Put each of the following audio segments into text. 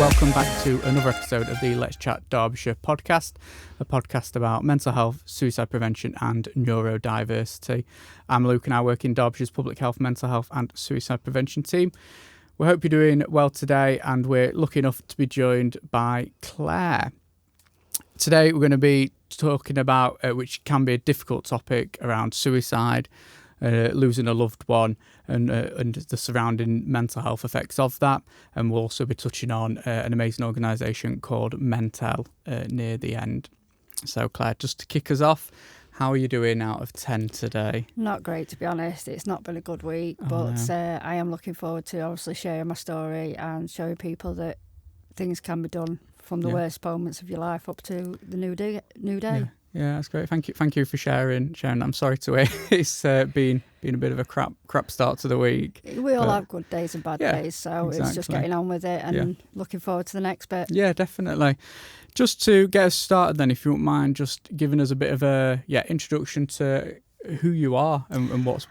welcome back to another episode of the Let's Chat Derbyshire podcast, a podcast about mental health, suicide prevention and neurodiversity. I'm Luke and I work in Derbyshire's public health, mental health and suicide prevention team. We hope you're doing well today and we're lucky enough to be joined by Claire. Today we're going to be talking about, which can be a difficult topic, around suicide, losing a loved one and the surrounding mental health effects of that. And we'll also be touching on an amazing organisation called Mentel near the end. So Claire, just to kick us off, how are you doing out of 10 today? Not great, to be honest. It's not been a good week, but I am looking forward to obviously sharing my story and showing people that things can be done from the worst moments of your life up to the new day. Yeah, that's great. Thank you for sharing. I'm sorry to hear it's been a bit of a crap start to the week. We all have good days and bad days, so exactly. It's just getting on with it and looking forward to the next bit. Yeah, definitely. Just to get us started then, if you wouldn't mind just giving us a bit of a introduction to who you are and what's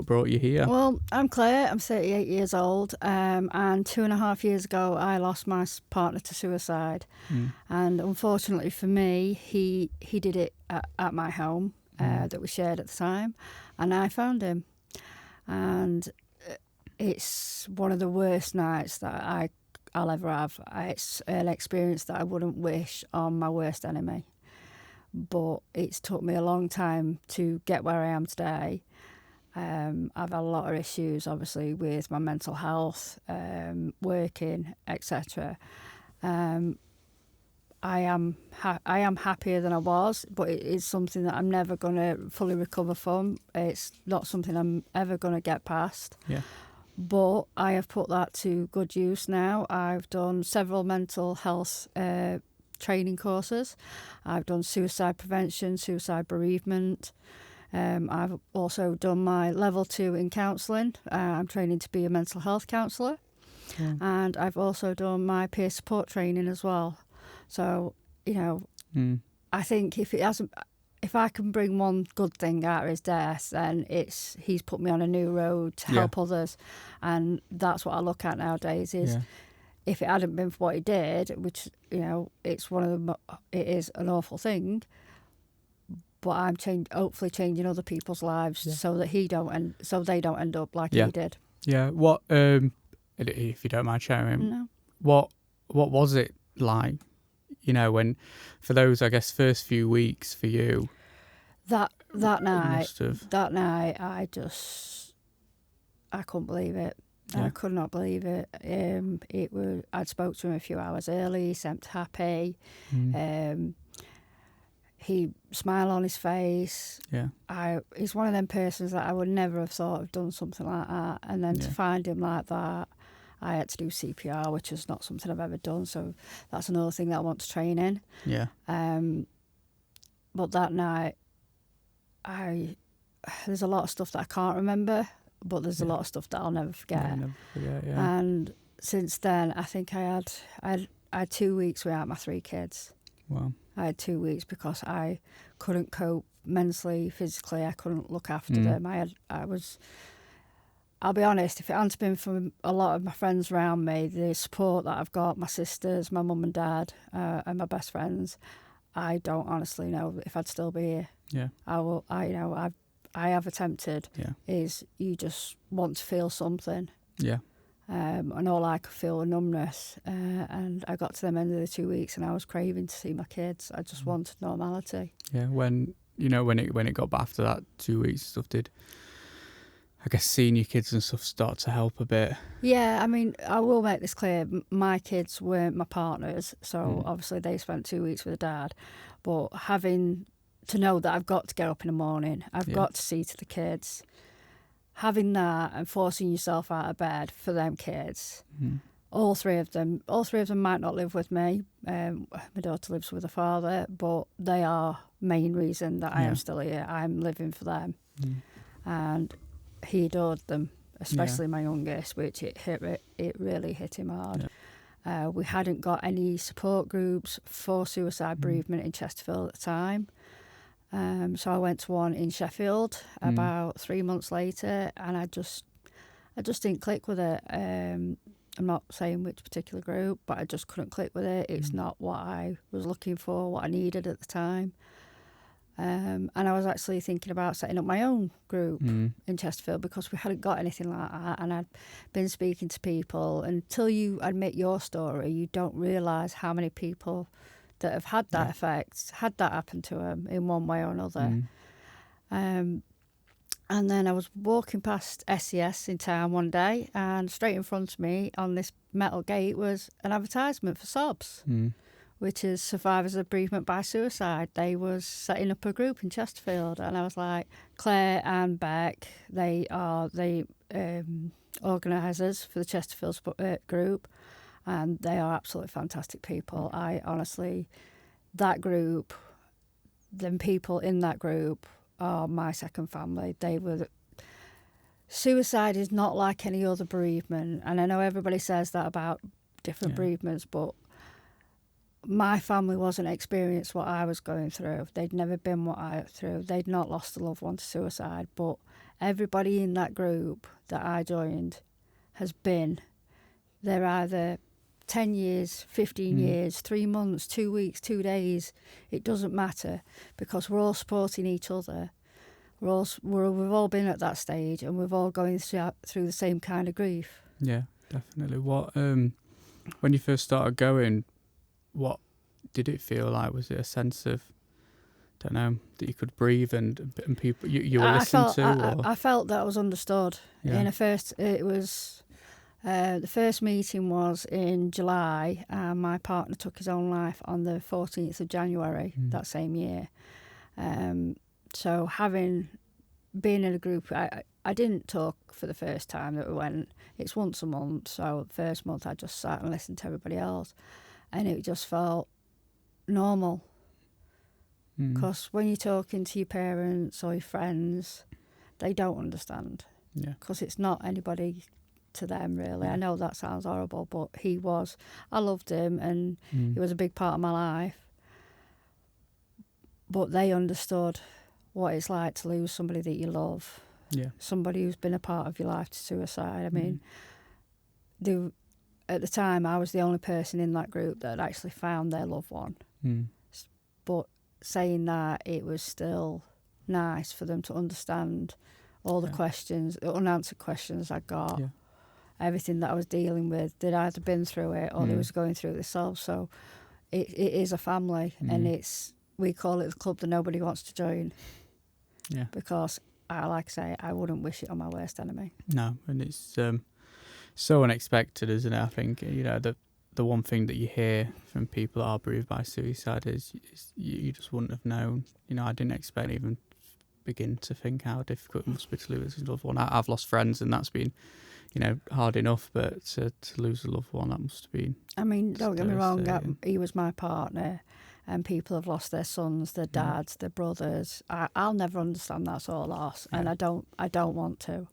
brought you here. Well, I'm Claire. I'm 38 years old, and 2.5 years ago I lost my partner to suicide. And unfortunately for me, he did it at my home that we shared at the time, and I found him. And it's one of the worst nights that I'll ever have. It's an experience that I wouldn't wish on my worst enemy. But it's took me a long time to get where I am today. I've had a lot of issues, obviously, with my mental health, working, etc. I am happier than I was, but it is something that I'm never going to fully recover from. It's not something I'm ever going to get past. Yeah. But I have put that to good use now. I've done several mental health training courses. I've done suicide prevention, suicide bereavement. I've also done my level 2 in counselling. I'm training to be a mental health counsellor. And I've also done my peer support training as well. So, I think if I can bring one good thing out of his death, then he's put me on a new road to help others. And that's what I look at nowadays is if it hadn't been for what he did, which, it's it is an awful thing, but I'm hopefully changing other people's lives so that they don't end up like he did. Yeah. What if you don't mind sharing? No. What was it like? When for those, I guess, first few weeks for you. That night, I couldn't believe it. I could not believe it. I'd spoke to him a few hours early. He seemed happy. He smiled on his face. Yeah. He's one of them persons that I would never have thought of done something like that. And then to find him like that, I had to do CPR, which is not something I've ever done. So that's another thing that I want to train in. Yeah. But that night, there's a lot of stuff that I can't remember, but there's a lot of stuff that I'll never forget. And since then, I think I had 2 weeks without my 3 kids. Wow. I had 2 weeks because I couldn't cope mentally, physically. I couldn't look after them. I'll be honest, if it hadn't been for a lot of my friends around me, the support that I've got, my sisters, my mum and dad, and my best friends, I don't honestly know if I'd still be here. Yeah. I have attempted. Yeah. Is you just want to feel something. Yeah. And all I could feel was numbness. And I got to the end of the 2 weeks and I was craving to see my kids. I just wanted normality. Yeah, when it got back after that 2 weeks stuff, did I guess seeing your kids and stuff start to help a bit? Yeah, I mean, I will make this clear. My kids weren't my partners, so obviously they spent 2 weeks with a dad. But having to know that I've got to get up in the morning, I've got to see to the kids, having that and forcing yourself out of bed for them kids. All three of them might not live with me. My daughter lives with her father, but they are main reason that I am still here. I'm living for them. And he adored them, especially my youngest, which it really hit him hard. We hadn't got any support groups for suicide bereavement in Chesterfield at the time. So I went to one in Sheffield about 3 months later, and I just didn't click with it. I'm not saying which particular group, but I just couldn't click with it. It's not what I was looking for, what I needed at the time. And I was actually thinking about setting up my own group in Chesterfield because we hadn't got anything like that. And I'd been speaking to people. Until you admit your story, you don't realise how many people that have had that effect, had that happen to them in one way or another. And then I was walking past SES in town one day, and straight in front of me on this metal gate was an advertisement for SOBS, which is Survivors of Bereavement by Suicide. They was setting up a group in Chesterfield, and I was like, Claire and Beck, they are the organisers for the Chesterfield group, and they are absolutely fantastic people. I honestly, that group, them people in that group are my second family. Suicide is not like any other bereavement, and I know everybody says that about different bereavements, but my family wasn't experienced what I was going through. They'd never been what I went through. They'd not lost a loved one to suicide, but everybody in that group that I joined has been. They're either 10 years, 15 years, 3 months, 2 weeks, 2 days. It doesn't matter because we're all supporting each other. We've all been at that stage, and we've all going through the same kind of grief. Yeah, definitely. What when you first started going, what did it feel like? Was it a sense of, don't know, that you could breathe and people you were listened to? I felt that I was understood. Yeah. The first meeting was in July, and my partner took his own life on the 14th of January that same year. So having been in a group, I didn't talk for the first time that we went. It's once a month, so the first month I just sat and listened to everybody else, and it just felt normal. Because when you're talking to your parents or your friends, they don't understand. Yeah. Because it's not anybody to them, really. I know that sounds horrible, but I loved him, and he was a big part of my life. But they understood what it's like to lose somebody that you love. Yeah. Somebody who's been a part of your life to suicide. I mean, at the time, I was the only person in that group that had actually found their loved one. But saying that, it was still nice for them to understand all the questions, the unanswered questions I got. Yeah. Everything that I was dealing with, they'd either been through it or they was going through it themselves. So it is a family, and we call it the club that nobody wants to join. Yeah. Because, like I say, I wouldn't wish it on my worst enemy. No, and it's so unexpected, isn't it? I think, the one thing that you hear from people that are bereaved by suicide is you just wouldn't have known. I didn't expect even begin to think how difficult it must be to lose a loved one. I've lost friends, and that's been hard enough, but to lose a loved one, that must have been. I mean, don't get me wrong, he was my partner, and people have lost their sons, their dads, their brothers. I'll never understand that sort of loss, and I don't want to.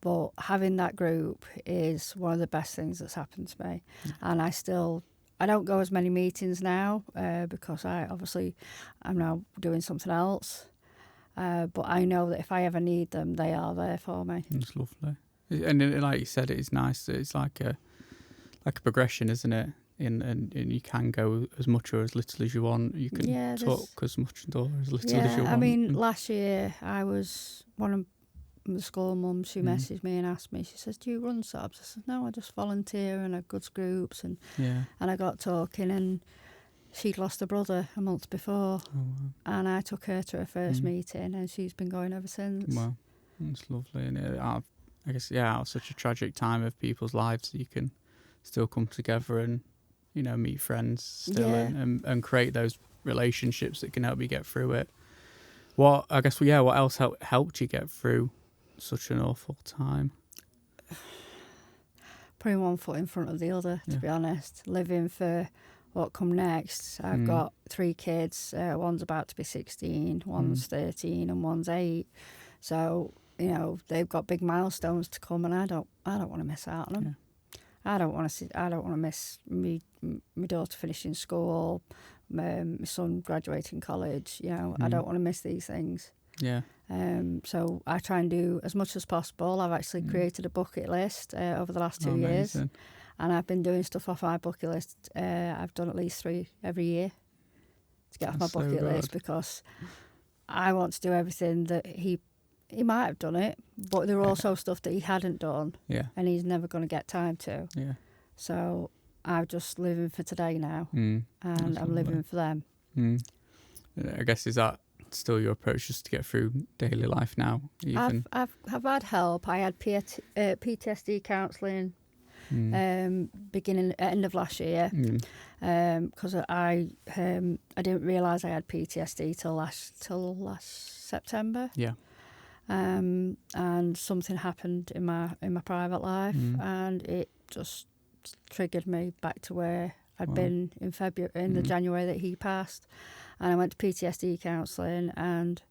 But having that group is one of the best things that's happened to me, and I don't go as many meetings now because I'm now doing something else. But I know that if I ever need them, they are there for me. It's lovely. And like you said, it's nice. It's like a progression, isn't it? And you can go as much or as little as you want. You can talk as much or as little as you want. I mean, last year I was one of the school mums who messaged me and asked me. She says, "Do you run SOBs?" I said, "No, I just volunteer and I go to groups." And I got talking, and she'd lost a brother a month before, and I took her to her first meeting, and she's been going ever since. Wow, it's lovely, and I guess out of such a tragic time of people's lives, you can still come together and meet friends still and create those relationships that can help you get through it. What else helped you get through such an awful time? Putting one foot in front of the other, to be honest. Living for what come next. I've got 3 kids. One's about to be 16, one's 13, and one's 8. So they've got big milestones to come, and I don't want to miss out on them. I don't want to miss my daughter finishing school, my son graduating college. I don't want to miss these things. Yeah. So I try and do as much as possible. I've actually created a bucket list over the last 2 years. And I've been doing stuff off my bucket list. I've done at least 3 every year to get off my bucket list, because I want to do everything that he might have done it, but there were also stuff that he hadn't done, and he's never going to get time to. So I'm just living for today now, and I'm living for them. I guess, is that still your approach, just to get through daily life now? Even I've had help. I had PTSD counselling end of last year, because I didn't realise I had PTSD till last September. And something happened in my private life, and it just triggered me back to where I'd been in the January that he passed. And I went to PTSD counselling, and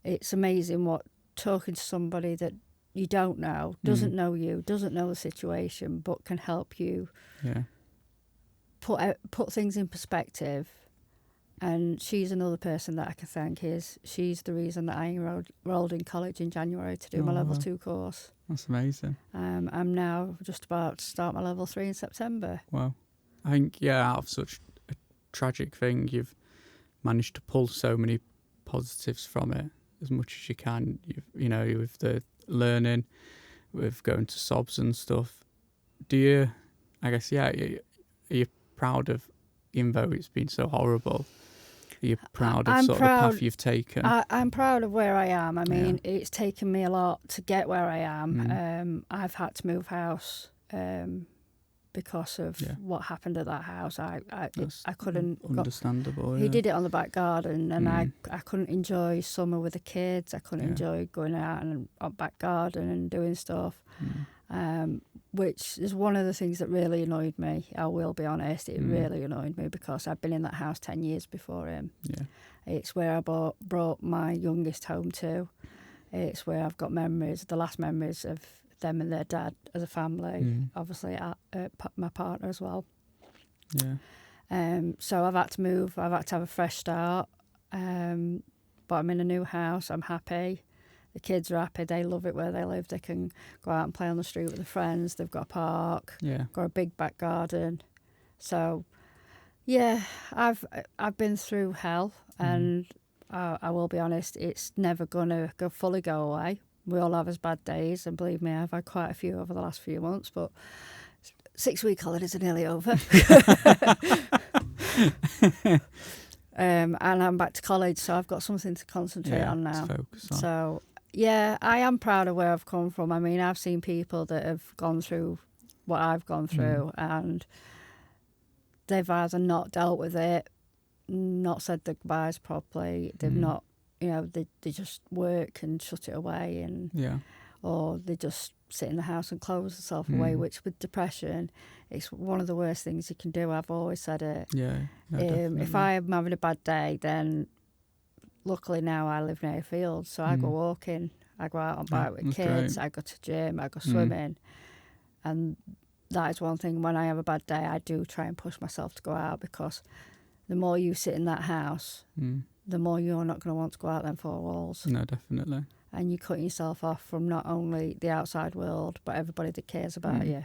it's amazing what talking to somebody that you don't know, doesn't know you, doesn't know the situation, but can help you put things in perspective. And she's another person that I can thank. She's the reason that I enrolled in college in January to do my level 2 course. That's amazing. I'm now just about to start my level 3 in September. Wow. I think, out of such a tragic thing, you've managed to pull so many positives from it as much as you can. With the learning, with going to SOBs and stuff. Do you, I guess, are you proud of, even though it's been so horrible, are you proud of the path you've taken? I'm proud of where I am. I mean, it's taken me a lot to get where I am. I've had to move house because of what happened at that house. I couldn't. Understandable. He did it on the back garden, and I couldn't enjoy summer with the kids. I couldn't enjoy going out and on back garden and doing stuff. Which is one of the things that really annoyed me. I will be honest, it really annoyed me, because I've been in that house 10 years before him. It's where I brought my youngest home to. It's where I've got memories, the last memories of them and their dad as a family. Obviously, my partner as well. So I've had to move. I've had to have a fresh start. But I'm in a new house. I'm happy. The kids are happy. They love it where they live. They can go out and play on the street with their friends. They've got a park. Got a big back garden. So, I've been through hell, and I will be honest, it's never gonna fully go away. We all have his bad days, and believe me, I've had quite a few over the last few months. But 6-week holidays are nearly over. And I'm back to college, so I've got something to concentrate on now. Focus on. So, I am proud of where I've come from. I mean, I've seen people that have gone through what I've gone through, and they've either not dealt with it, not said their goodbyes properly, they've not, they just work and shut it away, and or they just sit in the house and close themselves away, which with depression, it's one of the worst things you can do. I've always said it. If I'm having a bad day, then luckily now I live near a field, so I go walking, I go out on bike with kids, I go to gym, I go swimming. And that is one thing, when I have a bad day, I do try and push myself to go out, because the more you sit in that house, the more you're not going to want to go out them 4 walls. No, definitely. And you're cutting yourself off from not only the outside world, but everybody that cares about you.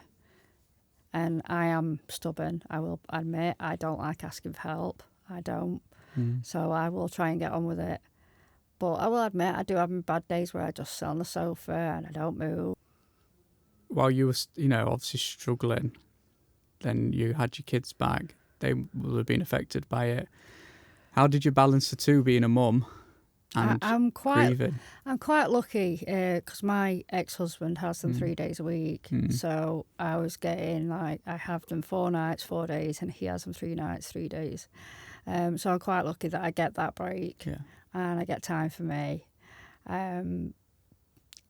And I am stubborn, I will admit. I don't like asking for help. I don't. So I will try and get on with it. But I will admit, I do have bad days where I just sit on the sofa and I don't move. While you were, obviously struggling, then you had your kids back. They will have been affected by it. How did you balance the two, being a mum and grieving? I'm quite lucky, because my ex-husband has them 3 days a week. So I was getting, I have them 4 nights, 4 days, and he has them 3 nights, 3 days. So I'm quite lucky that I get that break, and I get time for me.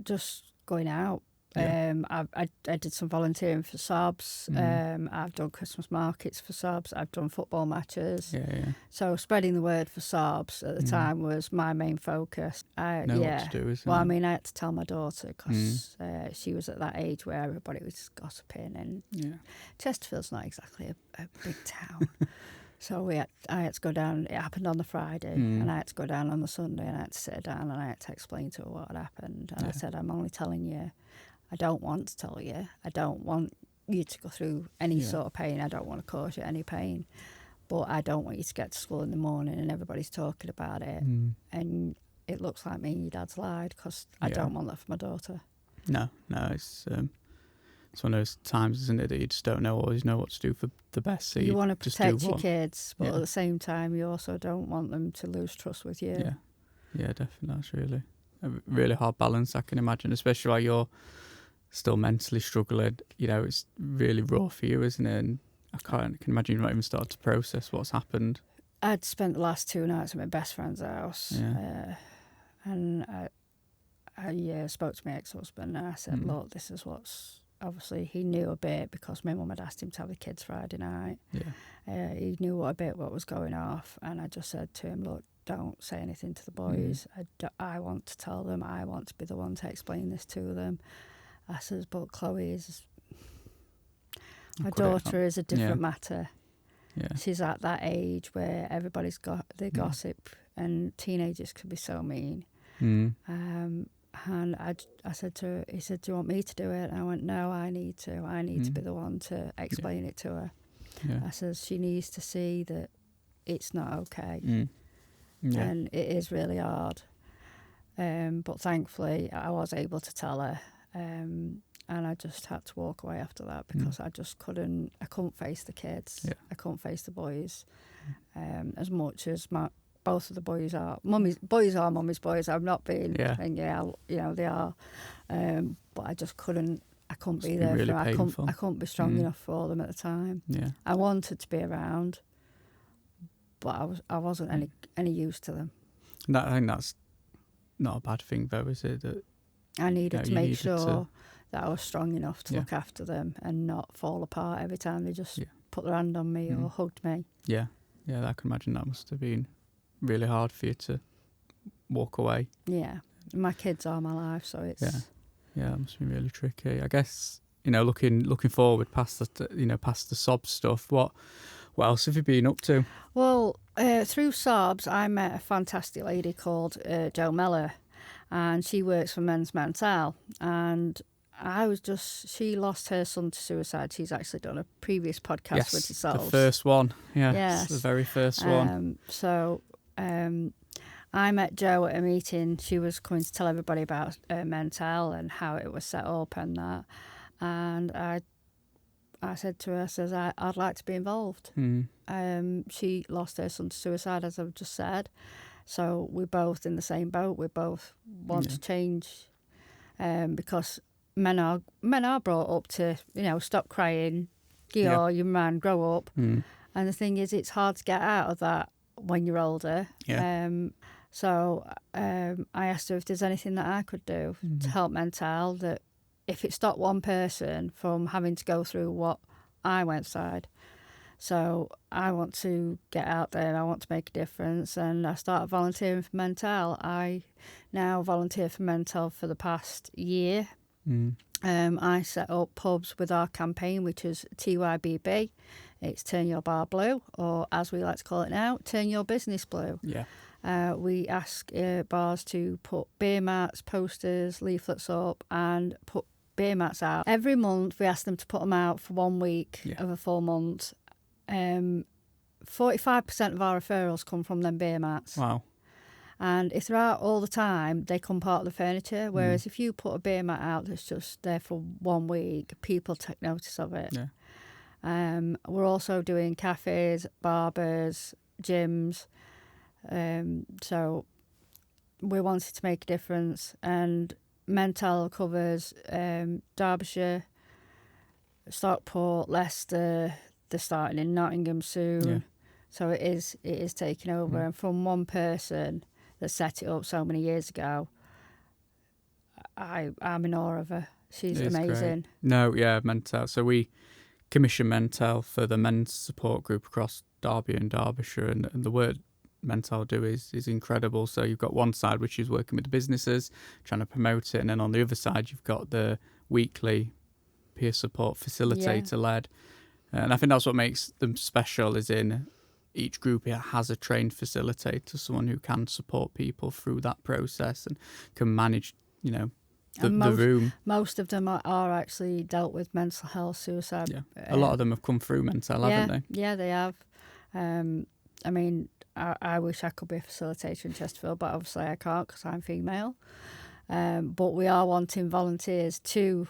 Just going out. I did some volunteering for SOBs. I've done Christmas markets for SOBs. I've done football matches. So spreading the word for SOBs at the time was my main focus. What to do, isn't well, it? I mean, I had to tell my daughter, because she was at that age where everybody was gossiping, and Chesterfield's not exactly a big town. So I had to go down. It happened on the Friday, and I had to go down on the Sunday, and I had to sit her down, and I had to explain to her what had happened. And I said, I'm only telling you. I don't want to tell you. I don't want you to go through any sort of pain. I don't want to cause you any pain. But I don't want you to get to school in the morning and everybody's talking about it. And it looks like me and your dad's lied, because I don't want that for my daughter. No, it's one of those times, isn't it, that you just don't always know what to do for the best. So you want to protect your kids, but at the same time, you also don't want them to lose trust with you. Yeah, definitely. That's really a really hard balance, I can imagine, especially while you're still mentally struggling. It's really raw for you, isn't it? And I can imagine you've not even started to process what's happened. I'd spent the last 2 nights at my best friend's house, and I spoke to my ex-husband, and I said, look, this is what's... Obviously, he knew a bit because my mum had asked him to have the kids Friday night. He knew a bit what was going off, and I just said to him, look, don't say anything to the boys. I want to tell them. I want to be the one to explain this to them. I said, but Chloe is... My daughter is a different matter. She's at that age where everybody's got the gossip, and teenagers can be so mean. And I said to her, he said, do you want me to do it? And I went, no, I need to. I need to be the one to explain it to her. I said, she needs to see that it's not okay. And it is really hard. But thankfully, I was able to tell her. And I just had to walk away after that, because I couldn't face the kids. I couldn't face the boys. As much as both of the boys are mummy's boys. I've not been, and they are. But I just couldn't be there really for them. I couldn't be strong enough for them at the time. I wanted to be around, but I wasn't any use to them. I think that's not a bad thing, though, is it? That I needed to make sure that I was strong enough to look after them and not fall apart every time they just put their hand on me or hugged me. Yeah, I can imagine that must have been really hard for you to walk away. Yeah, my kids are my life, so it's... Yeah, that must be really tricky. I guess, looking forward past the sob stuff, what else have you been up to? Well, through SOBS, I met a fantastic lady called Jo Meller, and she works for Men's Mental. And she lost her son to suicide. She's actually done a previous podcast with yourselves. The first one. Yes, the very first one. I met Jo at a meeting. She was coming to tell everybody about Mental and how it was set up and that. And I said to her, I'd like to be involved. She lost her son to suicide, as I've just said. So we're both in the same boat. We both want to change, because men are brought up to, stop crying, your man, grow up. And the thing is, it's hard to get out of that when you're older. So I asked her if there's anything that I could do to help Mental, that if it stopped one person from having to go through what I went through. So I want to get out there and I want to make a difference, and I started volunteering for Mental. I now volunteer for Mental for the past year. I set up pubs with our campaign, which is TYBB. It's Turn Your Bar Blue, or as we like to call it now, Turn Your Business Blue. We ask bars to put beer mats, posters, leaflets up, and put beer mats out. Every month we ask them to put them out for 1 week of a full month. 45% of our referrals come from them beer mats. Wow. And if they're out all the time, they come part of the furniture. Whereas if you put a beer mat out that's just there for 1 week, people take notice of it. We're also doing cafes, barbers, gyms. So we wanted to make a difference. And Mental covers Derbyshire, Stockport, Leicester. They're starting in Nottingham soon. So it is taking over. And from one person that set it up so many years ago, I'm in awe of her. She's amazing. Great. Mental. So we commission Mental for the men's support group across Derby and Derbyshire, and the work Mental do is incredible. So you've got one side which is working with the businesses, trying to promote it, and then on the other side you've got the weekly peer support facilitator led. And I think that's what makes them special, is in each group here has a trained facilitator, someone who can support people through that process and can manage, the room. Most of them are actually dealt with mental health, suicide. Yeah. A lot of them have come through mental health, haven't they? Yeah, they have. I mean, I wish I could be a facilitator in Chesterfield, but obviously I can't because I'm female. But we are wanting volunteers to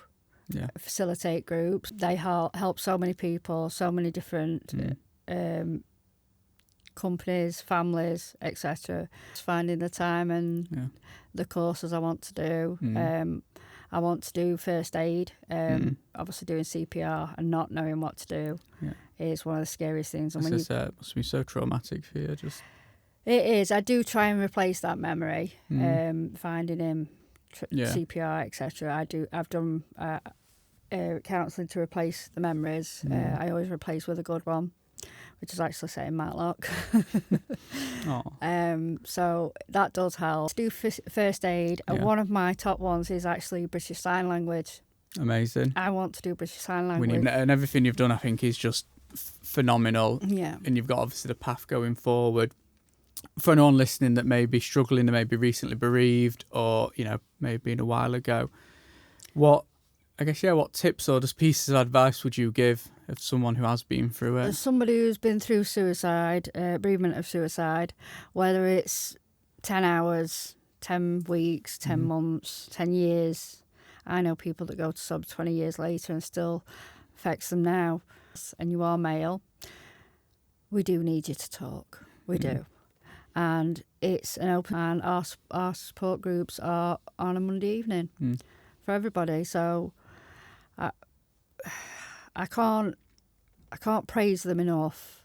facilitate groups. They help so many people, so many different companies, families, etc. Finding the time and the courses I want to do. I want to do first aid. Obviously, doing CPR and not knowing what to do is one of the scariest things. And it must be so traumatic for you. It is. I do try and replace that memory. Finding him, CPR, etc. I've done counselling to replace the memories. I always replace with a good one, which is actually saying Matlock. So that does help. To do first aid, one of my top ones is actually British Sign Language. Amazing. I want to do British Sign Language. And everything you've done, I think, is just phenomenal. Yeah. And you've got obviously the path going forward. For anyone listening that may be struggling, that may be recently bereaved or, maybe been a while ago, what tips or just pieces of advice would you give of someone who has been through it? As somebody who's been through suicide, bereavement of suicide, whether it's 10 hours, 10 weeks, 10 months, 10 years. I know people that go to sub 20 years later and still affects them now. And you are male. We do need you to talk. We do. And it's an open, and our support groups are on a Monday evening for everybody. So I can't praise them enough.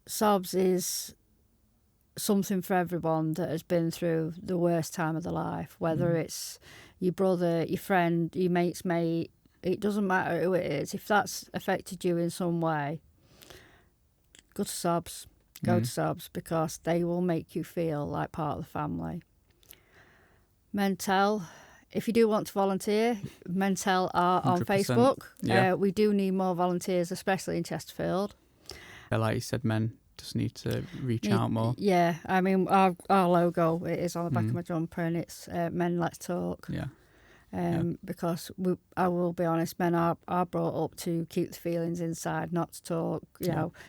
SOBS is something for everyone that has been through the worst time of their life, whether it's your brother, your friend, your mate's mate. It doesn't matter who it is. If that's affected you in some way, go to SOBS. Go to SOBS because they will make you feel like part of the family. Mentel, if you do want to volunteer, Mentel are on 100%. Facebook. Yeah. We do need more volunteers, especially in Chesterfield. Like you said, men just need to reach out more. Yeah, I mean, our logo, it is on the back of my jumper and it's Men Let's Talk. Yeah. Because I will be honest, men are brought up to keep the feelings inside, not to talk,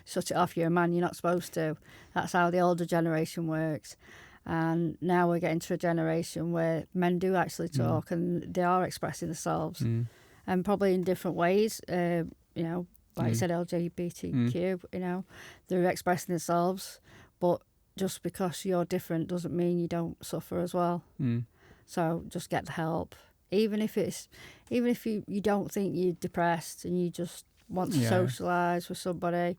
shut it off, you're a man, you're not supposed to. That's how the older generation works. And now we're getting to a generation where men do actually talk and they are expressing themselves and probably in different ways, like you said, LGBTQ, they're expressing themselves, but just because you're different doesn't mean you don't suffer as well. So just get the help. Even if you don't think you're depressed and you just want to socialise with somebody,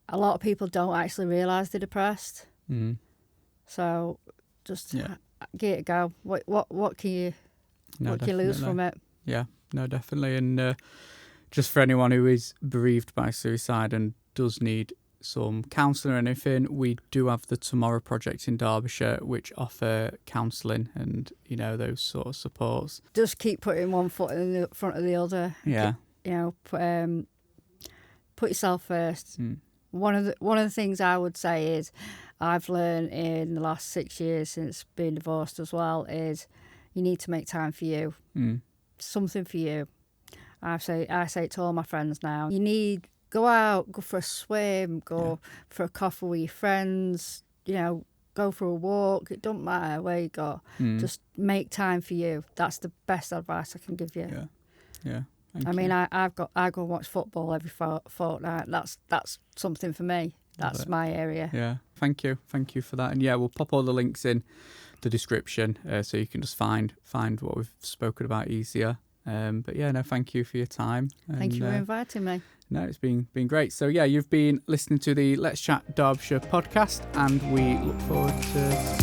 a lot of people don't actually realise they're depressed. So just give it a go. What can you lose from it? Yeah, no, definitely. And just for anyone who is bereaved by suicide and does need some counselling or anything, we do have the Tomorrow Project in Derbyshire, which offer counselling and those sort of supports. Just keep putting one foot in the front of the other. Yeah. Put yourself first. One of the things I would say is I've learned in the last 6 years since being divorced as well is you need to make time for you. Something for you. I say it to all my friends now. You need. Go out, go for a swim, go for a coffee with your friends, go for a walk. It don't matter where you go. Just make time for you. That's the best advice I can give you. Yeah. I mean, I go and watch football every fortnight. That's something for me. That's my area. Yeah. Thank you for that. And we'll pop all the links in the description so you can just find what we've spoken about easier. But thank you for your time. Thank you for inviting me. No, it's been great. So you've been listening to the Let's Chat Derbyshire podcast, and we look forward to